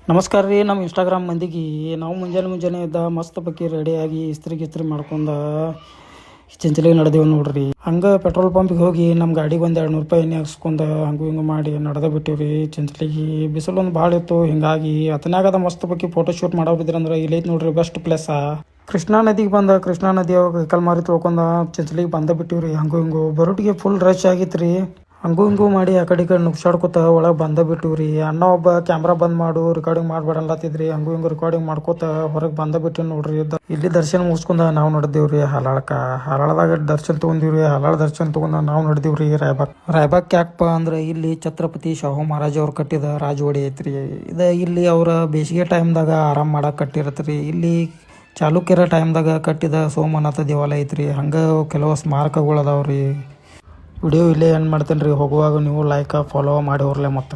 ನಮಸ್ಕಾರ ರೀ. ನಮ್ಮ ಇನ್ಸ್ಟಾಗ್ರಾಮ್ ಮಂದಿಗೆ ನಾವು ಮುಂಜಾನೆ ಎದ್ದ ಮಸ್ತ್ ಬಗ್ಗೆ ರೆಡಿಯಾಗಿ ಇಸ್ತ್ರಿ ಮಾಡ್ಕೊಂಡು ಚಿಂಚಲಿಗೆ ನಡೆದೇವು ನೋಡ್ರಿ. ಹಂಗೆ ಪೆಟ್ರೋಲ್ ಪಂಪಿಗೆ ಹೋಗಿ ನಮ್ಮ ಗಾಡಿಗೆ ಒಂದು 200 ರೂಪಾಯಿ ಎಣ್ಣೆ ಹಾಕ್ಸ್ಕೊಂಡು ಹಿಂಗೆ ಮಾಡಿ ನಡೆದ ಬಿಟ್ಟಿವ್ರಿ ಚಿಂಚಲಿಗೆ. ಬಿಸಿಲು ಒಂದು ಭಾಳ ಇತ್ತು, ಹಿಂಗಾಗಿ ಅತನಾಗದ ಮಸ್ತ್ ಬಗ್ಗೆ ಫೋಟೋ ಶೂಟ್ ಮಾಡೋಬಿದ್ರಂದ್ರೆ ಇಲ್ಲೈತೆ ನೋಡ್ರಿ ಬೆಸ್ಟ್ ಪ್ಲೇಸ. ಕೃಷ್ಣಾ ನದಿಗೆ ಬಂದ ಕೃಷ್ಣಾ ನದಿ ಕೈಕಲ್ ಮಾರಿ ತೊಳ್ಕೊಂಡು ಚಿಂಚಲಿಗೆ ಬಂದ ಬಿಟ್ಟಿವ್ರಿ. ಹಿಂಗೂ ಬರೋಟಿಗೆ ಫುಲ್ ರಶ್ ಆಗಿತ್ತು ರೀ. ಹಂಗೂ ಮಾಡಿ ಆ ಕಡೆ ಈ ಕಡೆ ನುಗ್ಸಾಡ್ಕೊತ ಒಳಗೆ ಬಂದ ಬಿಟ್ಟಿವ್ರಿ. ಅಣ್ಣ ಒಬ್ಬ ಕ್ಯಾಮ್ರಾ ಬಂದ್ ಮಾಡು ರೆಕಾರ್ಡಿಂಗ್ ಮಾಡ್ಬೇಡಲ್ಲತ್ತಿದ್ರಿ. ಹಿಂಗೂ ರೆಕಾರ್ಡಿಂಗ್ ಮಾಡ್ಕೋತ ಹೊರಗೆ ಬಂದ ಬಿಟ್ಟಿವಿ ನೋಡ್ರಿ. ಇಲ್ಲಿ ದರ್ಶನ ಮುಗಿಸ್ಕೊಂಡ ನಾವು ನಡೆದೇವ್ರಿ ಹಾಲಾಳದಾಗ ದರ್ಶನ ತೊಗೊಂಡಿವ್ರಿ. ಹಾಲಾಳ ದರ್ಶನ ತೊಗೊಂಡ ನಾವು ನಡೆದಿವ್ರಿ ರಾಯಬಾಗ್ ಯಾಕಪ್ಪ ಅಂದ್ರೆ ಇಲ್ಲಿ ಛತ್ರಪತಿ ಶಾಹು ಮಹಾರಾಜ್ ಅವ್ರು ಕಟ್ಟಿದ ರಾಜವಾಡಿ ಐತ್ರಿ. ಇಲ್ಲಿ ಅವರ ಬೇಸಿಗೆ ಟೈಮ್ದಾಗ ಆರಾಮ್ ಮಾಡಕ್ ಕಟ್ಟಿರತ್ರಿ. ಇಲ್ಲಿ ಚಾಲುಕ್ಯರ ಟೈಮ್ದಾಗ ಕಟ್ಟಿದ ಸೋಮನಾಥ ದೇವಾಲಯ ಐತ್ರಿ. ಹಂಗೆ ಕೆಲವು ಸ್ಮಾರಕಗಳು ಅದಾವ್ರಿ. ವಿಡಿಯೋ ಇಲ್ಲೇ ಏನು ಮಾಡ್ತೇನೆ ರೀ. ಹೋಗುವಾಗ ನೀವು ಲೈಕ್ ಫಾಲೋ ಮಾಡಿ ಹೋರ್ಲೆ ಮತ್ತೆ.